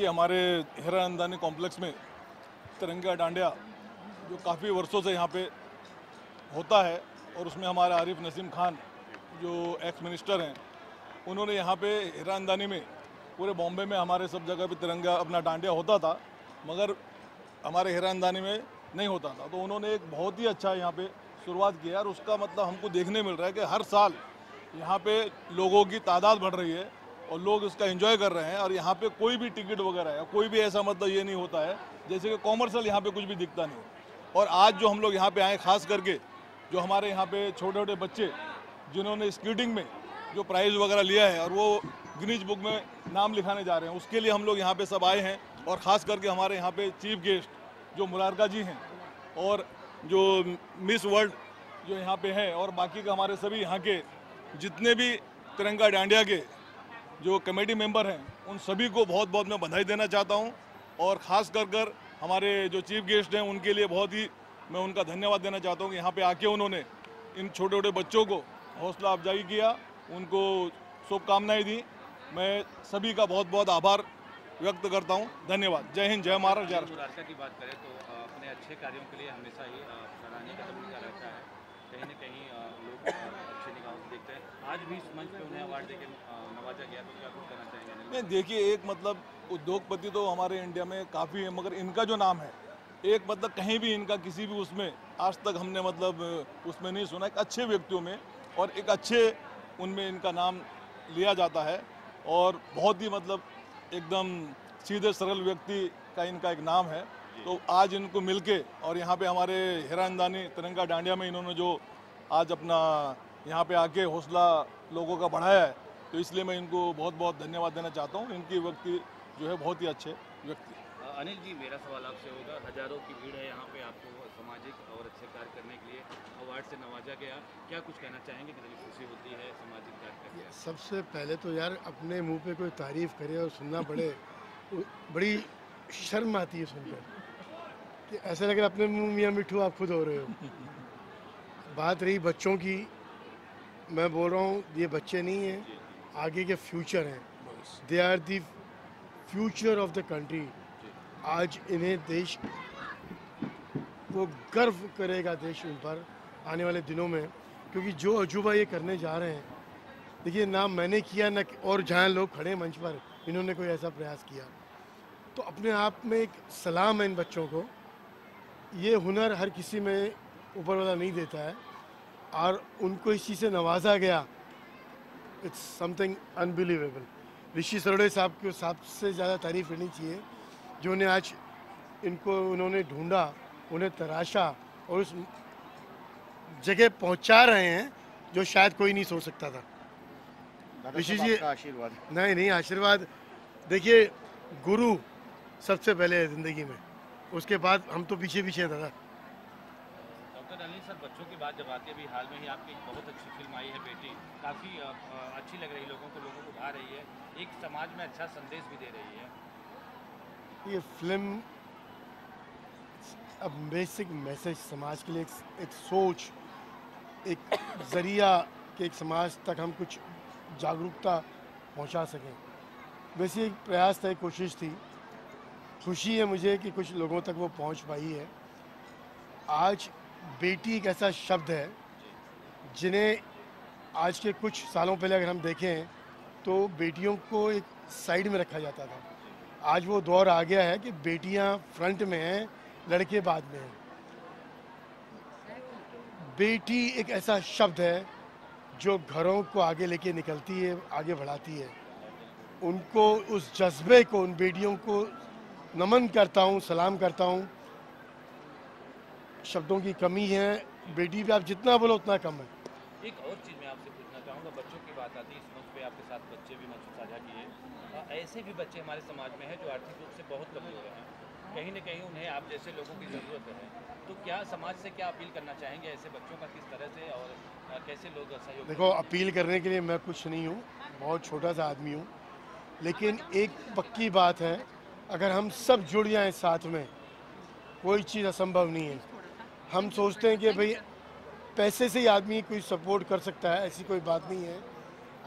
देखिए हमारे हेरा अंदानी कॉम्प्लेक्स में तिरंगा डांडिया जो काफ़ी वर्षों से यहाँ पे होता है और उसमें हमारे आरिफ नसीम खान जो एक्स मिनिस्टर हैं उन्होंने यहाँ पे हेरा अंदानी में पूरे बॉम्बे में हमारे सब जगह पे तिरंगा अपना डांडिया होता था, मगर हमारे हेरा अंदानी में नहीं होता था। तो उन्होंने एक बहुत ही अच्छा यहाँ पे शुरुआत किया और उसका मतलब हमको देखने मिल रहा है कि हर साल यहाँ पे लोगों की तादाद बढ़ रही है और लोग इसका एंजॉय कर रहे हैं। और यहाँ पे कोई भी टिकट वगैरह है, कोई भी ऐसा मतलब ये नहीं होता है जैसे कि कॉमर्शियल यहाँ पे कुछ भी दिखता नहीं। और आज जो हम लोग यहाँ पे आए, खास करके जो हमारे यहाँ पे छोटे छोटे बच्चे जिन्होंने स्केटिंग में जो प्राइज़ वगैरह लिया है और वो गिनीज बुक में नाम लिखाने जा रहे हैं, उसके लिए हम लोग यहाँ पे सब आए हैं। और ख़ास करके हमारे यहाँ पे चीफ गेस्ट जो मुरारका जी हैं और जो मिस वर्ल्ड जो यहाँ पे हैं और बाकी का हमारे सभी यहाँ के जितने भी तिरंगा डांडिया के जो कमेटी मेंबर हैं उन सभी को बहुत बहुत मैं बधाई देना चाहता हूँ। और ख़ास कर हमारे जो चीफ गेस्ट हैं उनके लिए बहुत ही मैं उनका धन्यवाद देना चाहता हूँ कि यहाँ पे आके उन्होंने इन छोटे छोटे बच्चों को हौसला अफजाई किया, उनको शुभकामनाएं दी। मैं सभी का बहुत बहुत आभार व्यक्त करता हूँ। धन्यवाद। जय हिंद, जय महाराष्ट्र, जय राष्ट्र। मुरारका की बात करें तो अपने अच्छे कार्यों के लिए हमेशा ही सराहनीय कदम उनका रहता है। कहीं न कहीं लोग अच्छी निगाहों से देखते हैं। आज भी इस मंच पे उन्हें अवार्ड देकर नवाजा गया, तो क्या कुछ कहना चाहेंगे? नहीं, देखिए एक मतलब उद्योगपति तो हमारे इंडिया में काफ़ी है, मगर इनका जो नाम है एक मतलब कहीं भी इनका किसी भी उसमें आज तक हमने मतलब उसमें नहीं सुना। एक अच्छे व्यक्तियों में और एक अच्छे उनमें इनका नाम लिया जाता है और बहुत ही मतलब एकदम सीधे सरल व्यक्ति का इनका एक नाम है। तो आज इनको मिलके और यहाँ पे हमारे हेरा अंदानी तिरंगा डांडिया में इन्होंने जो आज अपना यहाँ पे आके हौसला लोगों का बढ़ाया है, तो इसलिए मैं इनको बहुत बहुत धन्यवाद देना चाहता हूँ। इनकी व्यक्ति जो है बहुत ही अच्छे व्यक्ति। अनिल जी, मेरा सवाल आपसे होगा, हजारों की भीड़ है यहाँ पे, आपको सामाजिक और अच्छे कार्य करने के लिए अवार्ड से नवाजा गया, क्या कुछ कहना चाहेंगे? कितनी खुशी होती है सामाजिक कार्य करके? सबसे पहले तो यार अपने मुंह पे कोई तारीफ करे और सुनना पड़े बड़ी शर्म आती है सुनकर कि ऐसा लग रहा है अपने मुंह मियाँ मिठू आप खुद हो रहे हो। बात रही बच्चों की, मैं बोल रहा हूँ ये बच्चे नहीं हैं, आगे के फ्यूचर हैं। They are the future of the country. आज इन्हें देश वो गर्व करेगा, देश उन पर आने वाले दिनों में, क्योंकि जो अजूबा ये करने जा रहे हैं, देखिए ना मैंने किया ना और जहाँ लोग खड़े मंच पर इन्होंने कोई ऐसा प्रयास किया, तो अपने आप में एक सलाम है इन बच्चों को। ये हुनर हर किसी में ऊपर वाला नहीं देता है और उनको इस चीज़ से नवाजा गया, इट्स समथिंग अनबिलीवेबल। ऋषि सरोड़े साहब को सबसे ज़्यादा तारीफ करनी चाहिए, जो ने आज इनको उन्होंने ढूंढा, उन्हें तराशा और उस जगह पहुंचा रहे हैं जो शायद कोई नहीं सोच सकता था। ऋषि जी आशीर्वाद। नहीं आशीर्वाद, देखिए गुरु सबसे पहले है ज़िंदगी में, उसके बाद हम तो पीछे पीछे हैं दादा। डॉक्टर अनिल सर, बच्चों की बात जब आती है, अभी हाल में ही आपकी एक बहुत अच्छी फिल्म आई है बेटी, काफ़ी अच्छी लग रही है, लोगों को भा रही है, एक समाज में अच्छा संदेश भी दे रही है। ये फिल्म अब बेसिक मैसेज समाज के लिए एक सोच, एक ज़रिया कि एक समाज तक हम कुछ जागरूकता पहुंचा सकें, वैसे एक प्रयास था, एक कोशिश थी। खुशी है मुझे कि कुछ लोगों तक वो पहुंच पाई है। आज बेटी एक ऐसा शब्द है जिन्हें आज के कुछ सालों पहले अगर हम देखें तो बेटियों को एक साइड में रखा जाता था। आज वो दौर आ गया है कि बेटियां फ्रंट में हैं, लड़के बाद में हैं। बेटी एक ऐसा शब्द है जो घरों को आगे लेके निकलती है, आगे बढ़ाती है। उनको उस जज्बे को, उन बेटियों को नमन करता हूँ, सलाम करता हूँ। शब्दों की कमी है, बेटी पे आप जितना बोलो उतना कम है। एक और चीज़ मैं आपसे पूछना चाहूँगा, बच्चों की बात आती है, इस मंच पे आपके साथ बच्चे भी मंच साझा किए, ऐसे भी बच्चे हमारे समाज में हैं जो आर्थिक रूप से बहुत कमजोर हैं, कहीं न कहीं उन्हें आप जैसे लोगों की ज़रूरत है, तो क्या समाज से क्या अपील करना चाहेंगे ऐसे बच्चों का, किस तरह से और कैसे लोग सहयोग? देखो, अपील करने के लिए मैं कुछ नहीं हूँ, बहुत छोटा सा आदमी हूँ, लेकिन एक पक्की बात है, अगर हम सब जुड़ जाएं साथ में, कोई चीज़ असंभव नहीं है। हम सोचते हैं कि भाई पैसे से ही आदमी कोई सपोर्ट कर सकता है, ऐसी कोई बात नहीं है।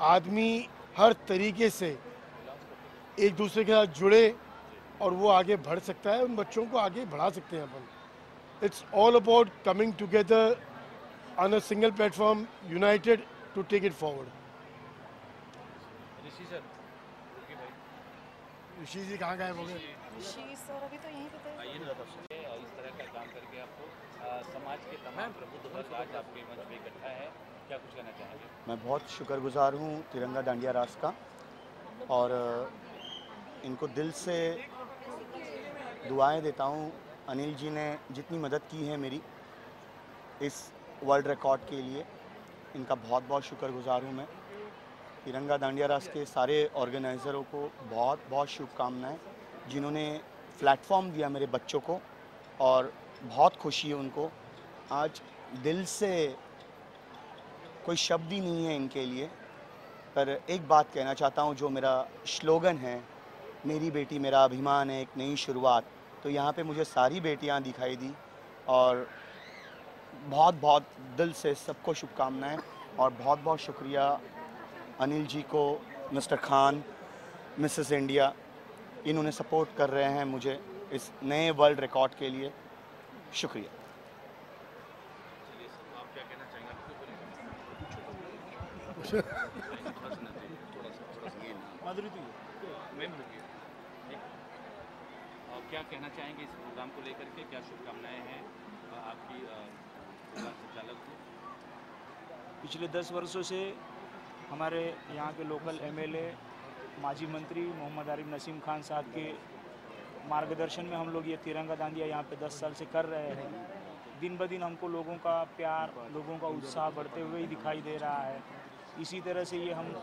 आदमी हर तरीके से एक दूसरे के साथ जुड़े और वो आगे बढ़ सकता है, उन बच्चों को आगे बढ़ा सकते हैं अपन। It's all about coming together on a single platform, united to take it forward. Rishi sir, रुकिए भाई, ऋषि जी कहाँ गए हो गए? ऋषि सर अभी तो यहीं पे थे। आइए ना इस तरह का काम करके आपको समाज के तमाम प्रबुद्ध वर्ग आज आपके मंच पे इकट्ठा है, क्या कुछ कहना चाहेंगे? मैं बहुत शुक्रगुजार हूँ तिरंगा दांडिया रास का, और इनको दिल से दुआएं देता हूँ। अनिल जी ने जितनी मदद की है मेरी इस वर्ल्ड रिकॉर्ड के लिए, इनका बहुत बहुत शुक्रगुजार हूँ मैं। तिरंगा दांडिया रास के सारे ऑर्गेनाइज़रों को बहुत बहुत शुभकामनाएं, जिन्होंने प्लेटफॉर्म दिया मेरे बच्चों को, और बहुत खुशी है उनको। आज दिल से कोई शब्द ही नहीं है इनके लिए, पर एक बात कहना चाहता हूँ, जो मेरा स्लोगन है, मेरी बेटी मेरा अभिमान है, एक नई शुरुआत, तो यहाँ पे मुझे सारी बेटियाँ दिखाई दी, और बहुत बहुत दिल से सबको शुभकामनाएं, और बहुत बहुत शुक्रिया अनिल जी को, मिस्टर खान, मिसेस इंडिया, इन्होंने सपोर्ट कर रहे हैं मुझे इस नए वर्ल्ड रिकॉर्ड के लिए। शुक्रिया। चलिए सर, आप क्या कहना चाहेंगे? मैम रुकिए, क्या कहना चाहेंगे इस प्रोग्राम को लेकर के, क्या शुभकामनाएं हैं आपकी संचालक को? पिछले 10 वर्षों से हमारे यहाँ के लोकल एमएलए माजी मंत्री मोहम्मद आरिफ नसीम खान साहब के मार्गदर्शन में हम लोग ये तिरंगा दांडिया यहाँ पे 10 साल से कर रहे हैं। दिन ब दिन हमको लोगों का प्यार, लोगों का उत्साह बढ़ते हुए ही दिखाई दे रहा है। इसी तरह से ये हम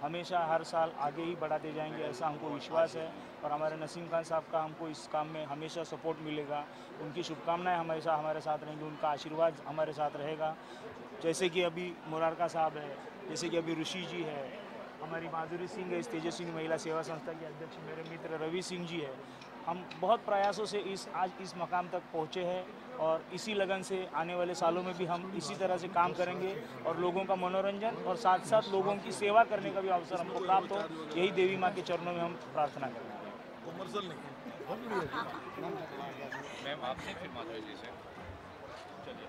हमेशा हर साल आगे ही बढ़ाते जाएंगे, ऐसा हमको विश्वास है, और हमारे नसीम खान साहब का हमको इस काम में हमेशा सपोर्ट मिलेगा। उनकी शुभकामनाएं हमेशा हमारे साथ रहेंगी, उनका आशीर्वाद हमारे साथ रहेगा। जैसे कि अभी मुरारका साहब है, जैसे कि अभी ऋषि जी है, हमारी माधुरी सिंह है, इस तेजस्विनी महिला सेवा संस्था के अध्यक्ष मेरे मित्र रवि सिंह जी है। हम बहुत प्रयासों से आज इस मकाम तक पहुँचे हैं, और इसी लगन से आने वाले सालों में भी हम इसी तरह से काम करेंगे, और लोगों का मनोरंजन और साथ साथ लोगों की सेवा करने का भी अवसर हमको प्राप्त हो, यही देवी माँ के चरणों में हम प्रार्थना करेंगे। कमर्शियल नहीं। मैम आपसे फिर माधुरी जी से, चलिए।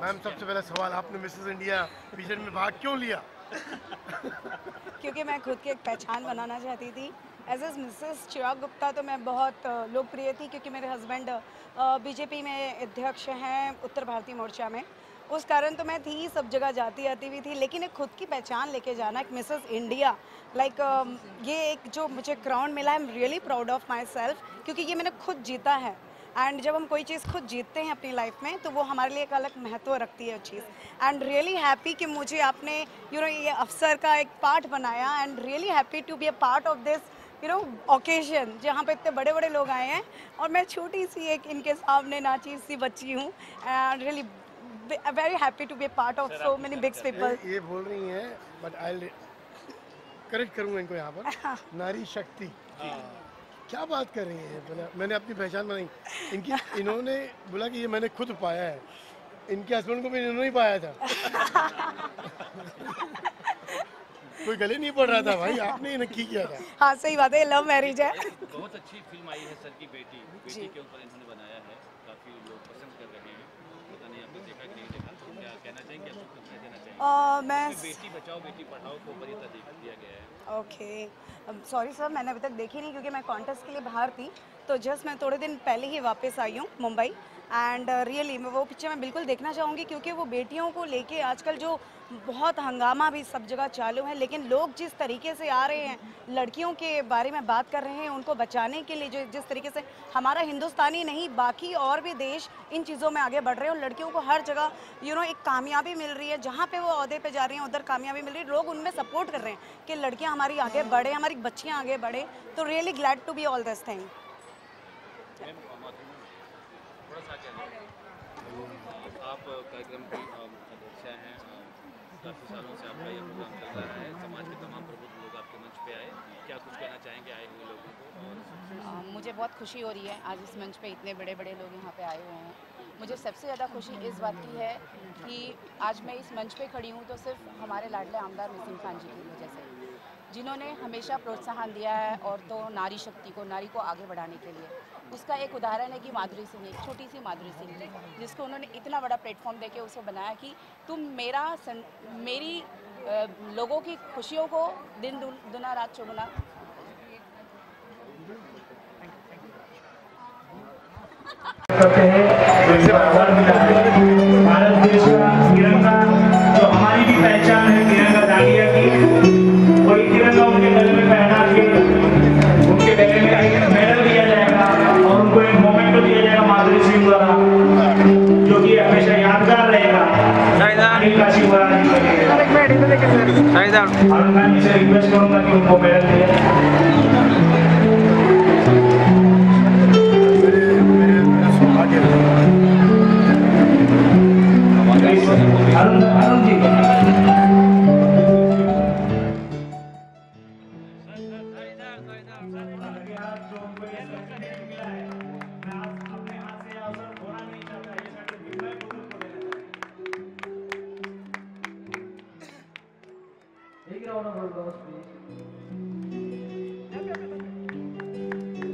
मैम, सबसे पहला सवाल, आपने मिसेस इंडिया पीजेंट में भाग क्यों लिया? क्योंकि मैं खुद की एक पहचान बनाना चाहती थी। एज मिसेस चिराग गुप्ता तो मैं बहुत लोकप्रिय थी, क्योंकि मेरे हस्बैंड बीजेपी में अध्यक्ष हैं उत्तर भारतीय मोर्चा में। उस कारण तो मैं थी, सब जगह जाती आती भी थी, लेकिन एक खुद की पहचान लेके जाना, एक मिसेस इंडिया लाइक ये एक जो मुझे क्राउन मिला है, I am really proud of my self, क्योंकि ये मैंने खुद जीता है। एंड जब हम कोई चीज़ खुद जीतते हैं अपनी लाइफ में, तो वो हमारे लिए एक अलग महत्व रखती है चीज़। एंड रियली हैप्पी कि मुझे आपने ये अवसर का एक पार्ट बनाया, and really happy to be a part of this occasion, जहाँ पे इतने बड़े बड़े लोग आए हैं, और मैं छोटी सी एक इनके सामने नाची सी बच्ची हूँ। And really very happy to be a part of so many big people. ये बोल रही हैं, बट आई करेक्ट करूँगा इनको यहाँ पर, नारी शक्ति। क्या बात कर रही हैं? मैंने अपनी पहचान बनाई, इन्होंने बोला कि ये मैंने खुद पाया है, इनके हस्बैंड को भी इन्होंने ही पाया था। कोई गले नहीं पड़ रहा था भाई, आपने ही नक्की किया था। हाँ सही बात है, लव मैरिज है। बहुत अच्छी फिल्म आई है सर की बेटी के ऊपर इन्होंने बनाया है, काफ़ी लोग पसंद कर रहे हैं, पता नहीं आपने देखा कि नहीं देखा, तो क्या कहना चाहेंगे, क्या शुभकामनाएं देना चाहेंगे? मैं बेटी बचाओ बेटी पढ़ाओ को वरीयता दिया गया है। ओके, सॉरी सर, मैंने अभी तक देखी नहीं, क्योंकि मैं कॉन्टेस्ट के लिए बाहर थी, तो जस्ट मैं थोड़े दिन पहले ही वापस आई हूँ मुंबई। एंड रियली मैं वो पिक्चर मैं बिल्कुल देखना चाहूँगी, क्योंकि वो बेटियों को लेके आजकल जो बहुत हंगामा भी सब जगह चालू है, लेकिन लोग जिस तरीके से आ रहे हैं, लड़कियों के बारे में बात कर रहे हैं, उनको बचाने के लिए, जो जिस तरीके से हमारा हिंदुस्तानी नहीं बाकी और भी देश इन चीज़ों में आगे बढ़ रहे हैं, और लड़कियों को हर जगह एक कामयाबी मिल रही है, जहाँ पे वो ओहदे पे जा रही हैं उधर कामयाबी मिल रही है, लोग उनमें सपोर्ट कर रहे हैं कि लड़कियाँ हमारी आगे बढ़े, हमारी बच्चियाँ आगे बढ़े। तो really glad to be all this thing. आप कार्यक्रम की अध्यक्षा हैं, काफ़ी सालों से आपका ये प्रोग्राम चल रहा है, समाज के तमाम प्रबुद्ध लोग आपके मंच पे आए, क्या कुछ कहना चाहेंगे आए हुए लोगों को? मुझे बहुत खुशी हो रही है, आज इस मंच पे इतने बड़े बड़े लोग यहाँ पे आए हुए हैं। मुझे सबसे ज़्यादा खुशी इस बात की है कि आज मैं इस मंच पे खड़ी हूँ, तो सिर्फ हमारे लाडले आमदार नसीम खान जी की वजह से, जिन्होंने हमेशा प्रोत्साहन दिया है औरतों नारी शक्ति को, नारी को आगे बढ़ाने के लिए। उसका एक उदाहरण है कि माधुरी सिंह, एक छोटी सी माधुरी सिंह थी, जिसको उन्होंने इतना बड़ा प्लेटफॉर्म देके उसको बनाया कि तुम मेरी लोगों की खुशियों को दिन दुना रात चौगुना। भारत देश का तिरंगा जो हमारी भी पहचान है, तिरंगा दांडिया की, वही तिरंगा उनके गले में पहना के उनके गले में मेडल दिया जाएगा और उनको एक मोमेंटो दिया जाएगा माधुरी सिंह द्वारा, जो कि हमेशा यादगार रहेगा। और मैं इसे रिक्वेस्ट करूंगा कि उनको मेडल दिया जाए। अरुण जी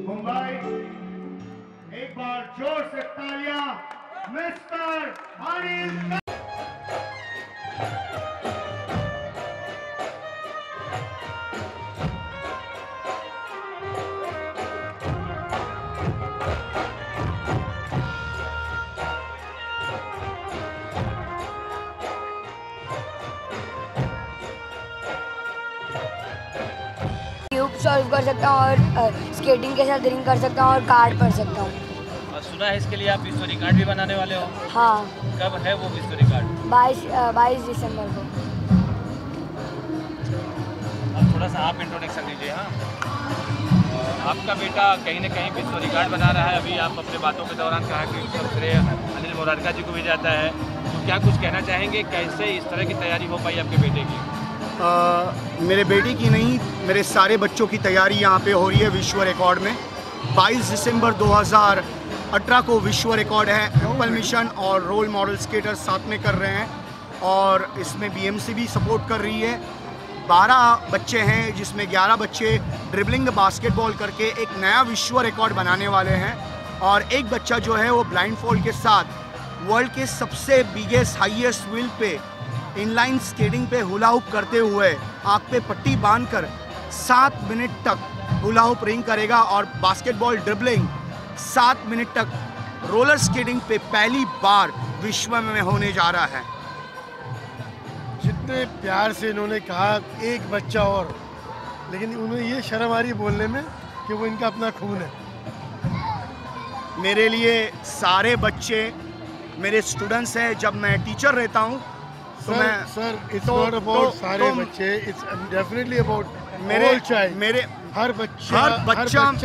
मुंबई, एक बार जोर से तालियां मिस्टर अनिल। क्यूब सॉल्व कर सकता हूँ और स्केटिंग के साथ रिंग कर सकता हूँ और कार्ड पढ़ सकता हूँ। और सुना है इसके लिए आप विश्व रिकॉर्ड भी बनाने वाले हो? हाँ। कब है वो विश्व रिकॉर्ड? 22 दिसंबर को। अब थोड़ा सा आप इंट्रोडक्शन दीजिए। हाँ, आपका बेटा कहीं ना कहीं विश्व रिकॉर्ड बना रहा है। अभी आप अपने बातों के दौरान कहा कि सब श्रेय अनिल मोरारका जी को भी जाता है, तो क्या कुछ कहना चाहेंगे? कैसे इस तरह की तैयारी हो पाई आपके बेटे की? मेरे बेटे की नहीं, मेरे सारे बच्चों की तैयारी यहाँ पे हो रही है विश्व रिकॉर्ड में। 22 दिसंबर 2018 को विश्व रिकॉर्ड है। एप्पल मिशन और रोल मॉडल स्केटर साथ में कर रहे हैं और इसमें BMC भी सपोर्ट कर रही है। 12 बच्चे हैं जिसमें 11 बच्चे ड्रिबलिंग बास्केटबॉल करके एक नया विश्व रिकॉर्ड बनाने वाले हैं और एक बच्चा जो है वो ब्लाइंड फोल्ड के साथ वर्ल्ड के सबसे बिगेस्ट हाईएस्ट व्हील पे इनलाइन स्केटिंग पे हुला हुप करते हुए आँख पे पट्टी बांधकर 7 मिनट तक हुला हुप रिंग करेगा और बास्केटबॉल ड्रिबलिंग 7 मिनट तक रोलर स्केटिंग पे पहली बार विश्व में होने जा रहा है। जितने प्यार से इन्होंने कहा एक बच्चा और, लेकिन उन्हें ये शर्म आ रही बोलने में कि वो इनका अपना खून है। मेरे लिए सारे बच्चे मेरे स्टूडेंट्स हैं। जब मैं टीचर रहता हूँ तो मैं सर इट्स नॉट अबाउट सारे बच्चे, इट्स डेफिनेटली अबाउट मेरे हर बच्चा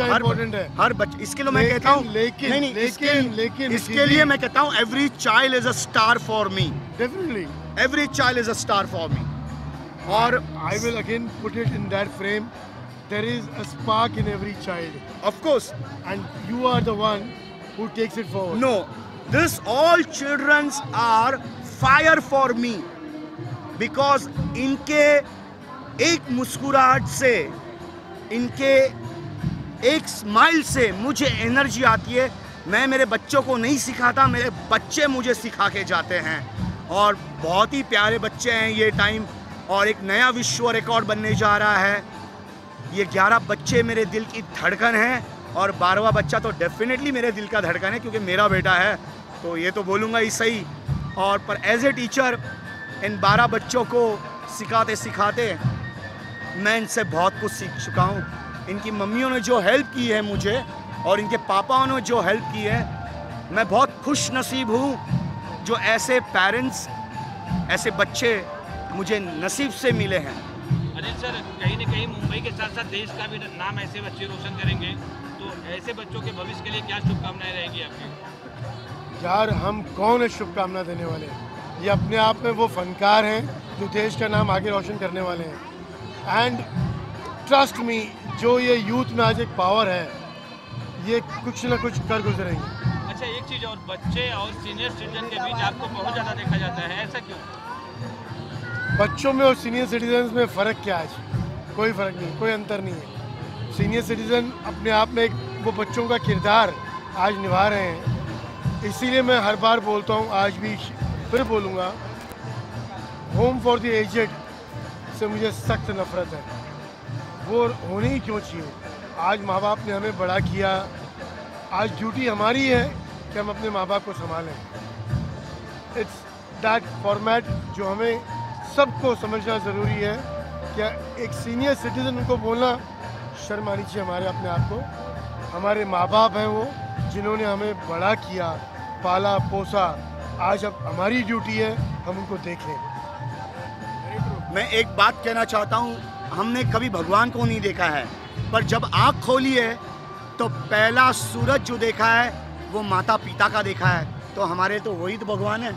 इम्पोर्टेंट है, हर बच्चा। इसके लिए मैं कहता हूँ लेकिन इसके लिए मैं कहता हूँ every child is a star for me. Definitely every child is a star for me. और I will again put it in that frame, there is a spark in every child, of course, and you are the one who takes it forward. No, this all childrens are fire for me because इनके एक मुस्कुराहट से, इनके एक smile से मुझे energy आती है। मैं मेरे बच्चों को नहीं सिखाता, मेरे बच्चे मुझे सिखा के जाते हैं और बहुत ही प्यारे बच्चे हैं ये टाइम। और एक नया विश्व रिकॉर्ड बनने जा रहा है। ये 11 बच्चे मेरे दिल की धड़कन है और 12वां बच्चा तो डेफिनेटली मेरे दिल का धड़कन है क्योंकि मेरा बेटा है, तो ये तो बोलूँगा ही सही। और पर एज ए टीचर इन 12 बच्चों को सिखाते सिखाते मैं इनसे बहुत कुछ सीख चुका हूँ। इनकी मम्मियों ने जो हेल्प की है मुझे और इनके पापाओं ने जो हेल्प की है, मैं बहुत खुश नसीब हूँ जो ऐसे पेरेंट्स, ऐसे बच्चे मुझे नसीब से मिले हैं। अनिल सर, कहीं ना कहीं मुंबई के साथ साथ देश का भी नाम ऐसे बच्चे रोशन करेंगे, तो ऐसे बच्चों के भविष्य के लिए क्या शुभकामनाएं रहेंगी आपकी? यार हम कौन है शुभकामना देने वाले? ये अपने आप में वो फनकार हैं जो देश का नाम आगे रोशन करने वाले हैं। एंड ट्रस्ट मी, जो ये यूथ में आज एक पावर है, ये कुछ ना कुछ कर गुजरेंगे। अच्छा, एक चीज़ और, बच्चे और सीनियर सिटीजन के बीच आपको बहुत ज़्यादा देखा जाता है, ऐसा क्यों? बच्चों में और सीनियर सिटीजन्स में फ़र्क क्या है? कोई फ़र्क नहीं, कोई अंतर नहीं है। सीनियर सिटीज़न अपने आप में एक वो बच्चों का किरदार आज निभा रहे हैं। इसीलिए मैं हर बार बोलता हूँ, आज भी फिर बोलूँगा, होम फॉर द एजेड से मुझे सख्त नफरत है। वो होने ही क्यों चाहिए? आज माँ बाप ने हमें बड़ा किया, आज ड्यूटी हमारी है कि हम अपने माँ बाप को संभालें। इट्स दैट फॉर्मेट जो हमें सबको समझना ज़रूरी है। क्या एक सीनियर सिटीज़न उनको बोलना शर्म आनी चाहिए हमारे अपने आप को। हमारे माँ बाप हैं वो, जिन्होंने हमें बड़ा किया, पाला पोसा। आज अब हमारी ड्यूटी है हम उनको देखें। मैं एक बात कहना चाहता हूँ, हमने कभी भगवान को नहीं देखा है, पर जब आँख खोली है तो पहला सूरज जो देखा है वो माता पिता का देखा है। तो हमारे तो वही तो भगवान है,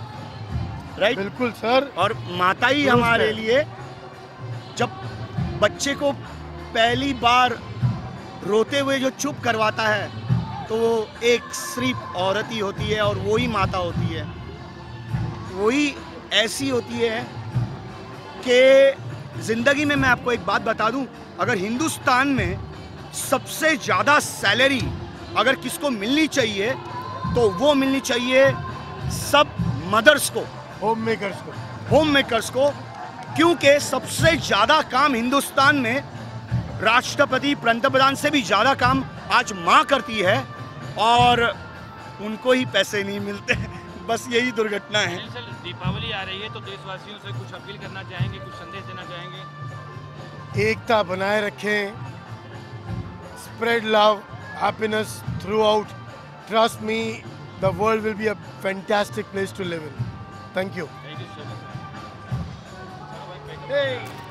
राइट? बिल्कुल सर। और माता ही हमारे लिए, जब बच्चे को पहली बार रोते हुए जो चुप करवाता है तो वो एक सिर्फ औरत ही होती है, और वो ही माता होती है। वही ऐसी होती है कि ज़िंदगी में, मैं आपको एक बात बता दूं, अगर हिंदुस्तान में सबसे ज़्यादा सैलरी अगर किसको मिलनी चाहिए तो वो मिलनी चाहिए सब मदर्स को, होम मेकर्स को, क्योंकि सबसे ज़्यादा काम हिंदुस्तान में राष्ट्रपति पंतप्रधान से भी ज़्यादा काम आज माँ करती है, और उनको ही पैसे नहीं मिलते। बस यही दुर्घटना है। सर, दीपावली आ रही है तो देशवासियों से कुछ अपील करना चाहेंगे, कुछ संदेश देना चाहेंगे? एकता बनाए रखें, spread love, happiness throughout. Trust me, the world will be a fantastic place to live in. Thank you. Thank you so much. Hey!